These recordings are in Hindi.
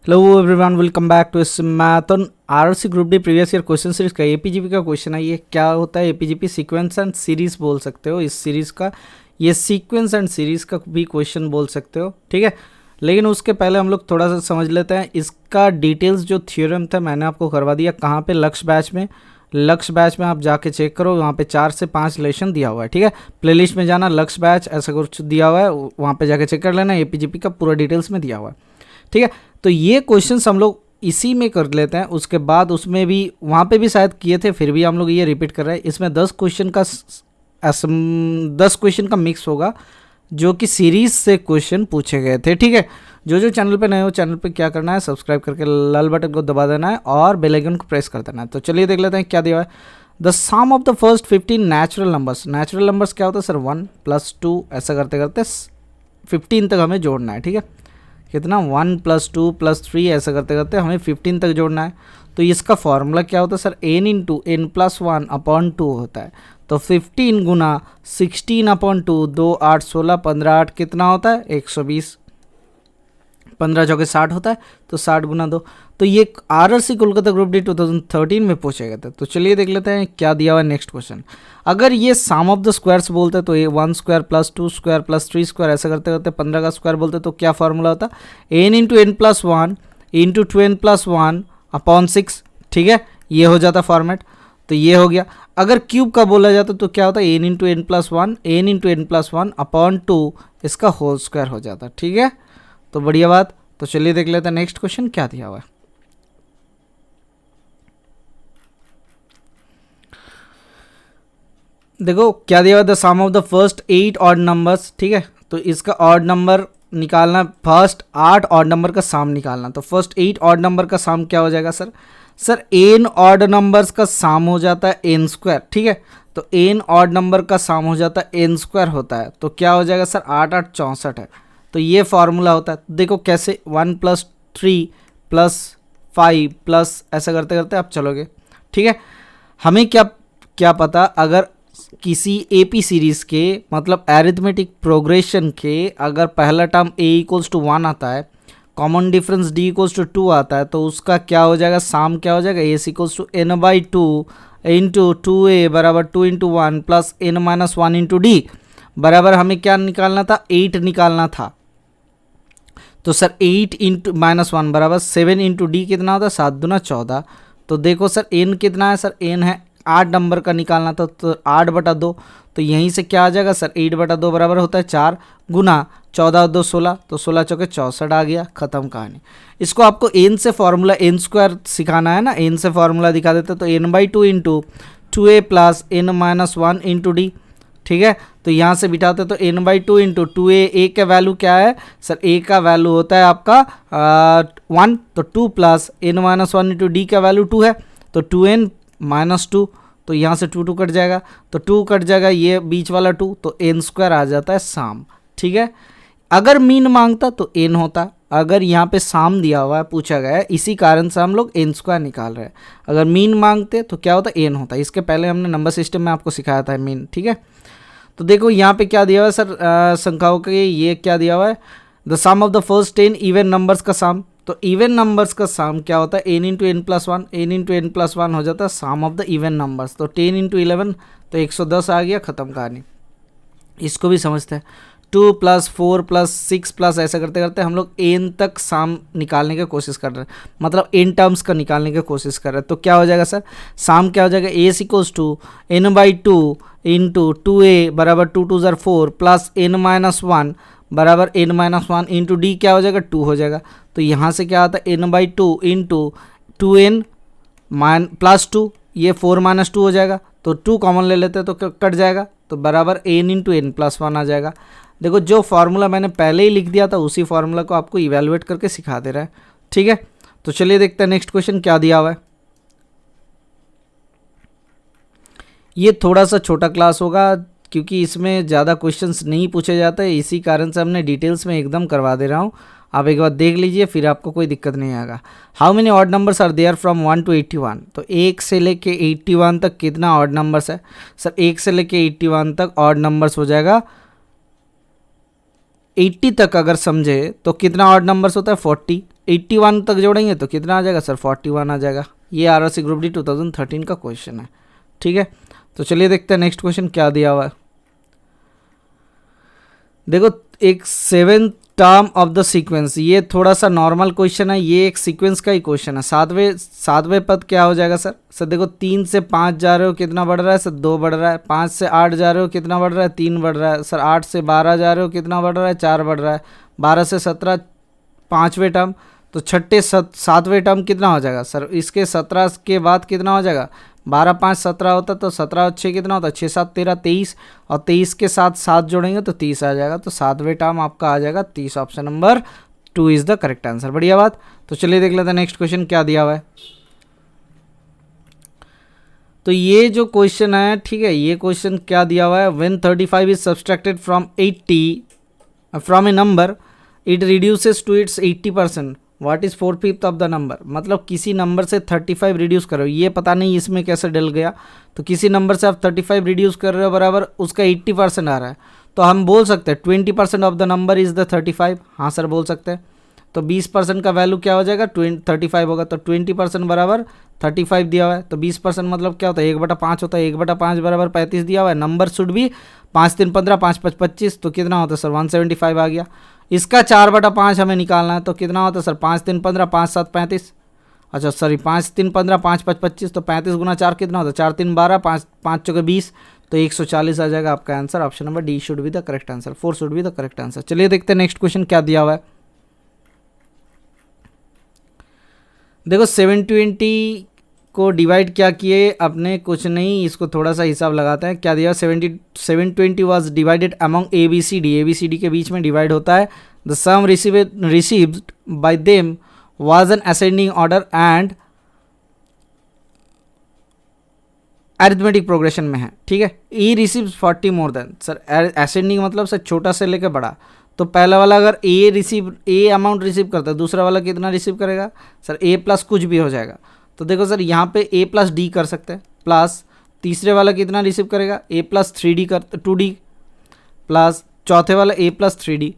Hello everyone, welcome back to इस मैथन RRC group D previous year question series का एपीजीपी का क्वेश्चन है। ये क्या होता है? एपीजीपी सीक्वेंस एंड सीरीज बोल सकते हो इस सीरीज का। ये सीक्वेंस एंड सीरीज का भी क्वेश्चन बोल सकते हो, ठीक है। लेकिन उसके पहले हम लोग थोड़ा सा समझ लेते हैं इसका डिटेल्स। जो थ्योरम था मैंने आपको करवा दिया। कहाँ पे? लक्ष्य बैच में। लक्ष्य बैच में आप जाके चेक करो, वहाँ पे 4 से 5 लेसन दिया हुआ है, ठीक है। प्लेलिस्ट में जाना, लक्ष्य बैच ऐसा कुछ दिया हुआ है, वहाँ पे जाके चेक कर लेना। एपीजीपी का पूरा डिटेल्स में दिया हुआ है, ठीक है। तो ये क्वेश्चंस हम लोग इसी में कर लेते हैं। उसके बाद उसमें भी वहाँ पे भी शायद किए थे, फिर भी हम लोग ये रिपीट कर रहे हैं। इसमें 10 क्वेश्चन का मिक्स होगा जो कि सीरीज से क्वेश्चन पूछे गए थे, ठीक है। जो चैनल पे नए हो, चैनल पे क्या करना है, सब्सक्राइब करके लाल बटन को दबा देना है और बेल आइकन को प्रेस कर देना है। तो चलिए देख लेते हैं क्या दिया है। The sum of the first 15 natural numbers. Natural numbers क्या होता है सर? 1 + 2 ऐसा करते करते 15 तक हमें जोड़ना है, ठीक है। कितना? 1 + 2 + 3 ऐसा करते करते हमें 15 तक जोड़ना है। तो इसका फॉर्मूला क्या होता है सर? n × n + 1/2 होता है। तो 15 गुना 16/2, 2 8 16 15 8 कितना होता है? 120। 15 चौके 60 होता है, तो 60 गुना 2। तो ये आरआरसी कोलकाता ग्रुप डी 2013 में पूछे गए थे। तो चलिए देख लेते हैं क्या दिया हुआ है नेक्स्ट क्वेश्चन। अगर ये सम ऑफ द स्क्वायर्स बोलते तो ये 1 स्क्वायर + 2 स्क्वायर + 3 स्क्वायर ऐसा करते करते 15 का स्क्वायर बोलते तो क्या फॉर्मूला होता? n × n + 1 × 2n + 1/6, ठीक है। ये हो जाता फॉर्मेट। तो ये हो गया। अगर क्यूब का बोला जाता तो क्या होता? n × n + 1 n × n + 1/2 इसका होल स्क्वायर हो जाता, ठीक है। तो बढ़िया बात। तो चलिए देख लेते हैं नेक्स्ट क्वेश्चन क्या दिया हुआ है। देखो क्या दिया हुआ है। The sum of the first 8 odd numbers, ठीक है। तो इसका ऑड नंबर निकालना, फर्स्ट 8 ऑड नंबर का सम निकालना। तो फर्स्ट 8 ऑड नंबर का सम क्या हो जाएगा sir? Sir n odd numbers का सम हो जाता है n², ठीक है। तो n ऑड नंबर का सम हो जाता है n² होता है। तो क्या हो जाएगा सर? 8 8 64 है। तो ये फार्मूला होता है। देखो कैसे? 1 + 3 + 5 प्लस ऐसा करते करते आप चलोगे, ठीक है। हमें क्या क्या पता, अगर किसी एपी सीरीज के मतलब एरिथमेटिक प्रोग्रेशन के अगर पहला टर्म a = 1 आता है, कॉमन डिफरेंस d = 2 आता है, तो उसका क्या हो जाएगा? सम क्या हो जाएगा? a = n/2 × 2a = 2 × 1 + n - 1 × d बराबर हमें क्या निकालना था? 8 निकालना था। तो सर 8 × -1 बराबर 7 × d कितना होता है? 7 दूना 14। तो देखो सर n कितना है? सर n है 8 नंबर का निकालना था, तो 8/2। तो यहीं से क्या आ जाएगा सर? 8/2 बराबर होता है 4 गुना 14 2 16। तो 16 चौके 64 आ गया, खत्म कहानी। इसको आपको n से फॉर्मूला n² सिखाना है ना, n से फॉर्मूला दिखा देते तो n/2 × 2a + n - 1 × d, ठीक है। तो यहाँ से बिठाते तो n/2 × 2a, a का वैल्यू क्या है सर? a का वैल्यू होता है आपका 1। तो 2 + n - 1 × d का वैल्यू 2 है, तो 2n - 2। तो यहाँ से 2 2 कट जाएगा, तो 2 कट जाएगा, ये बीच वाला 2, तो n² आ जाता है सम, ठीक है। अगर मीन मांगता तो n होता। अगर यहाँ पे सम दिया हुआ है, पूछा गया है, इसी कारण से हम लोग n² निकाल रहे हैं। अगर मीन मांगते तो क्या होता? n होता। इसके पहले हमने नंबर सिस्टम में आपको सिखाया था मीन, ठीक है। तो देखो यहाँ पे क्या दिया हुआ है सर? संख्याओं के ये क्या दिया हुआ है? The sum of the first 10 even numbers का सम। तो इवन नंबर्स का सम क्या होता है? n × n + 1 n × n + 1 हो जाता है सम ऑफ द इवन नंबर्स। तो 10 × 11 तो 110 आ गया, खत्म कहानी। इसको भी समझते हैं। 2 + 4 + 6 प्लस ऐसा करते करते हम लोग n तक सम निकालने की कोशिश कर रहे हैं, मतलब n टर्म्स का निकालने की कोशिश कर रहे हैं। तो क्या हो जाएगा सर? सम क्या हो जाएगा? a = n/2 × 2a = 2 2 = 4 + n - 1 बराबर n - 1 × d क्या हो जाएगा? 2 हो जाएगा। तो यहाँ से क्या आता है? n/2 × 2n + 2, ये 4 - 2 हो जाएगा। तो 2 कॉमन ले लेते हैं तो कट जाएगा, तो बराबर n × n + 1 आ जाएगा। देखो जो फार्मूला मैंने पहले ही लिख दिया था उसी फार्मूला को आपको इवेलुएट करके सिखा दे रहा है, ठीक है। तो चलिए देखते हैं नेक्स्ट क्वेश्चन क्या दिया हुआ है। ये थोड़ा सा छोटा क्लास होगा क्योंकि इसमें ज़्यादा क्वेश्चंस नहीं पूछे जाते, इसी कारण से हमने डिटेल्स में एकदम करवा दे रहा हूँ। आप एक बार देख लीजिए, फिर आपको कोई दिक्कत नहीं आएगा। How many odd numbers are there from 1 to 81? तो 1 से लेके 81 तक कितना ऑड नंबर्स है सर? 1 से लेके 81 तक ऑड नंबर्स हो जाएगा। 80 तक अगर समझे तो कितना ऑड नंबर्स होता है? 40। 81 तक जोड़ेंगे तो कितना आ जाएगा सर 41 आ जाएगा। ये आरआरसी ग्रुप डी 2013 का क्वेश्चन है, ठीक है। तो चलिए देखते हैं नेक्स्ट क्वेश्चन क्या दिया हुआ है। देखो एक 7th term of the sequence, ये थोड़ा सा नॉर्मल क्वेश्चन है, ये एक सीक्वेंस का ही क्वेश्चन है। सातवें पद क्या हो जाएगा सर देखो 3 से 5 जा रहे हो कितना बढ़ रहा है सर 2 बढ़ रहा है। 5 से 8 जा रहे हो कितना बढ़ रहा है 3 बढ़ रहा है सर। 8 से 12 जा रहे हो कितना बढ़ रहा है 4 बढ़ रहा है। 12 से 17 5वें टर्म, तो छठे 7वें टर्म कितना हो जाएगा सर। इसके 17 के बाद कितना हो जाएगा 12 5 17 होता, तो 17 और 6 कितना होता है 6 7 13 23, और 23 के साथ 7 जोड़ेंगे तो 30 आ जाएगा। तो 7वें टर्म आपका आ जाएगा 30, option number 2 is the correct answer. बढ़िया बात। तो चलिए देख लेते हैं नेक्स्ट क्वेश्चन क्या दिया हुआ है। तो ये जो क्वेश्चन है, ठीक है, ये क्वेश्चन क्या दिया हुआ है, when 35 is subtracted from 80 from a number it reduces to its 80%, what is 4/5 of the number. मतलब किसी नंबर से 35 रिड्यूस करो, ये पता नहीं इसमें कैसे डल गया। तो किसी नंबर से आप 35 रिड्यूस कर रहे हो बराबर उसका 80% आ रहा है, तो हम बोल सकते हैं 20% of the number is the 35। हाँ सर बोल सकते हैं। तो 20% का वैल्यू क्या हो जाएगा 35 होगा, तो 20% बराबर 35 दिया हुआ है। तो 20% मतलब क्या होता है 1/5 होता है। 1/5 बराबर 35 दिया हुआ है। नंबर शुड भी 5 3 15 5 5 25, तो कितना होता है सर 175 आ गया। इसका 4/5 हमें निकालना है, तो कितना होता है सर 5 3 15 5 7 35। अच्छा सॉरी 5 3 15 5 5 25, तो 35 गुना 4 कितना होता है 4 3 12 5 5 चौके 20, तो 140 आ जाएगा आपका answer. Option number D should be the correct answer, 4 should be the correct answer. चलिए देखते हैं नेक्स्ट क्वेश्चन क्या दिया हुआ है। देखो 720 को डिवाइड क्या किए अपने, कुछ नहीं, इसको थोड़ा सा हिसाब लगाते हैं। क्या दिया 720 वाज डिवाइडेड अमंग ABCD के बीच में डिवाइड होता है। The sum received by them was an ascending order and arithmetic progression में है, ठीक है। E receives 40 more than, sir ascending मतलब सर छोटा से लेकर बड़ा। तो पहला वाला अगर ए अमाउंट रिसीव करता है, दूसरा वाला कितना रिसीव करेगा सर A प्लस कुछ भी हो जाएगा। तो देखो सर यहाँ पे A प्लस डी कर सकते हैं, प्लस तीसरे वाला कितना रिसीव करेगा A प्लस 2D प्लस चौथे वाला A प्लस 3D।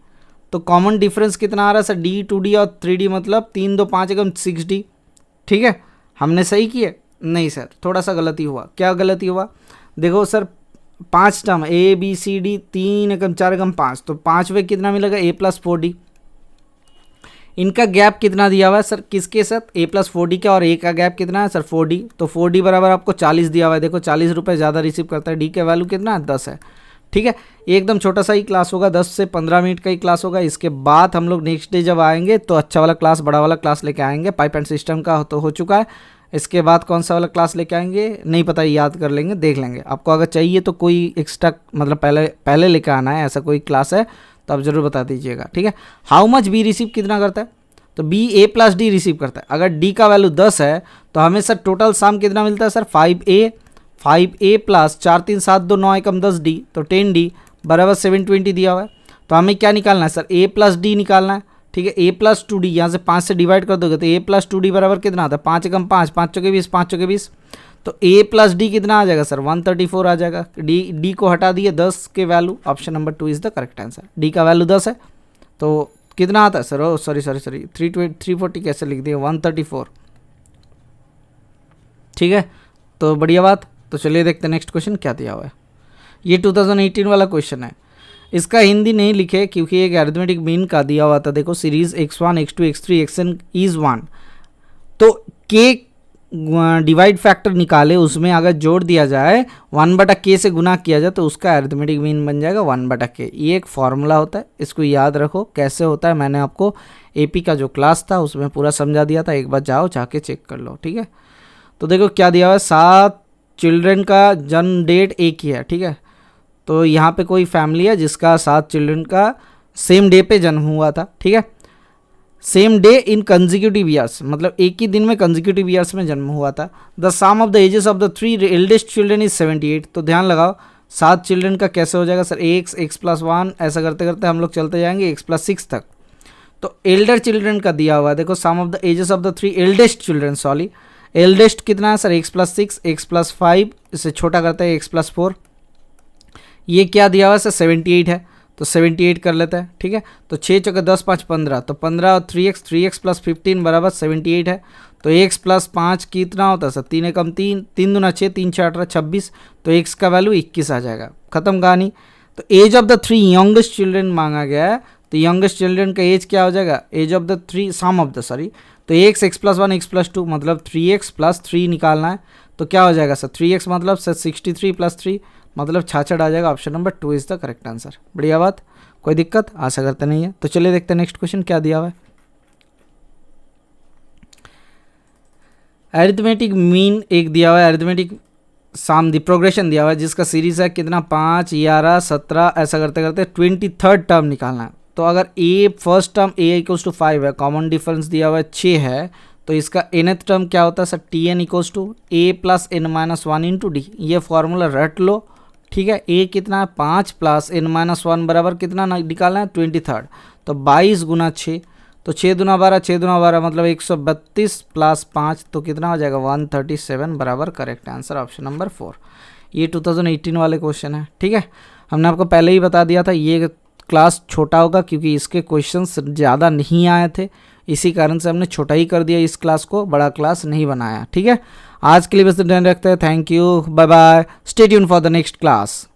तो कॉमन डिफरेंस कितना आ रहा है सर D 2D और 3D, मतलब 3 2 5 एकम 6D, ठीक है। हमने सही किया नहीं सर, थोड़ा सा गलती हुआ। क्या गलती हुआ देखो सर 5 टर्म ABCD 3 एकम 4 एकम 5, तो 5वें कितना मिलेगा A प्लस 4D। इनका गैप कितना दिया हुआ है सर किसके साथ A प्लस 4D का, और A का गैप कितना है सर 4D। तो 4D बराबर आपको 40 दिया हुआ है। देखो 40 रुपये ज़्यादा रिसीव करता है। D का वैल्यू कितना है 10 है, ठीक है। एकदम छोटा सा ही क्लास होगा, 10 से 15 मिनट का ही क्लास होगा। इसके बाद हम लोग नेक्स्ट डे जब आएंगे तो अच्छा वाला क्लास, बड़ा वाला क्लास लेके आएंगे। पाइप एंड सिस्टम का तो हो चुका है, इसके बाद कौन सा वाला क्लास लेके आएंगे नहीं पता, याद कर लेंगे, देख लेंगे। आपको अगर चाहिए तो कोई एक्स्ट्रा मतलब पहले लेके आना है, ऐसा कोई क्लास है तो आप ज़रूर बता दीजिएगा, ठीक है। हाउ मच बी रिसीव कितना करता है, तो B A plus D receive करता है। अगर D का वैल्यू 10 है तो हमें सर टोटल सम कितना मिलता है सर 5A प्लस 4 3 7 2 9 एकम 10D, तो 10D बराबर 720 दिया हुआ है। तो हमें क्या निकालना है सर A प्लस D निकालना है, ठीक है। A प्लस 2D यहाँ से 5 से डिवाइड कर दोगे तो A प्लस 2D बराबर कितना आता है 5 एकम 5 5 चौके 20 5 चौके 20, तो A प्लस D कितना आ जाएगा सर 134 आ जाएगा। D को हटा दिए 10 के value, option number 2 is the correct answer. D का वैल्यू 10 है तो कितना आता है सर, ओ सॉरी 340 कैसे लिख दिए 134, ठीक है। तो बढ़िया बात। तो चलिए देखते हैं नेक्स्ट क्वेश्चन क्या दिया हुआ है। ये 2018 वाला क्वेश्चन है, इसका हिंदी नहीं लिखे क्योंकि एक अरिथमेटिक मीन का दिया हुआ था। देखो series x1 x2 x3 xn is 1, तो k डिवाइड फैक्टर निकाले, उसमें अगर जोड़ दिया जाए 1/k से गुना किया जाए तो उसका अरिथमेटिक मीन बन जाएगा 1/k। ये एक फॉर्मूला होता है, इसको याद रखो कैसे होता है। मैंने आपको AP का जो क्लास था उसमें पूरा समझा दिया था, एक बार जाके चेक कर लो, ठीक है। तो देखो क्या दिया हुआ है 7 चिल्ड्रन का जन्म डेट एक ही है, ठीक है। तो यहाँ पे कोई फैमिली है जिसका 7 चिल्ड्रन का सेम डे पे जन्म हुआ था, ठीक है। Same day in consecutive years, मतलब एक ही दिन में कंजिक्यूटिव ईयर्स में जन्म हुआ था। The sum of the ages of the 3 eldest children is 78। तो ध्यान लगाओ 7 चिल्ड्रन का कैसे हो जाएगा सर x प्लस 1, ऐसा करते करते हम लोग चलते जाएंगे x प्लस 6 तक। तो एल्डर चिल्ड्रन का दिया हुआ है, देखो sum of the ages of the 3 eldest children, sorry eldest कितना है sir x plus 6 x plus 5, इससे छोटा करते हैं x प्लस 4। ये क्या दिया हुआ है सर 78 है। तो 78 कर लेते हैं, ठीक है। तो 6 चौके 10 5 15, तो 15 और 3x प्लस 15 बराबर 78 है। तो x प्लस 5 कितना होता है सर, 3 एकम 3, 3 दूना 6, 3 6 18 26, तो x का वैल्यू 21 आ जाएगा। खत्म कहानी। तो age of the 3 youngest children मांगा गया है, तो यंगेस्ट चिल्ड्रन का एज क्या हो जाएगा, age of the 3 sum of the sorry, तो x प्लस 1 x प्लस 2 मतलब 3x प्लस 3 निकालना है। तो क्या हो जाएगा सर, 3x मतलब सर 63 प्लस 3 मतलब 66 आ जाएगा। Option number 2 is the correct answer. बढ़िया बात, कोई दिक्कत आशा करते नहीं है। तो चलिए देखते हैं नेक्स्ट क्वेश्चन क्या दिया हुआ है। अरिथमेटिक मीन एक दिया हुआ है, अरिथमेटिक साम दी प्रोग्रेशन दिया हुआ है जिसका सीरीज है कितना 5 11 17, ऐसा करते करते 23rd टर्म निकालना है। तो अगर a first term a equals to 5 है, कॉमन डिफरेंस दिया हुआ है 6 है, तो इसका nth टर्म क्या होता है sir, T N equals to A plus N minus 1 into D. ये फॉर्मूला रट लो, ठीक है। ए कितना है 5 प्लस एन माइनस 1 बराबर कितना निकालना है 23rd, तो 22 गुना 6, तो 6 दूना 12, 6 दूना 12 मतलब 132 प्लस 5, तो कितना हो जाएगा 137 बराबर करेक्ट आंसर ऑप्शन नंबर 4। ये 2018 वाले क्वेश्चन है, ठीक है। हमने आपको पहले ही बता दिया था ये क्लास छोटा होगा क्योंकि इसके क्वेश्चंस ज़्यादा नहीं आए थे, इसी कारण से हमने छोटा ही कर दिया इस क्लास को, बड़ा क्लास नहीं बनाया, ठीक है। आज के लिए बस ध्यान रखते हैं। Thank you, bye bye, stay tune for the next class.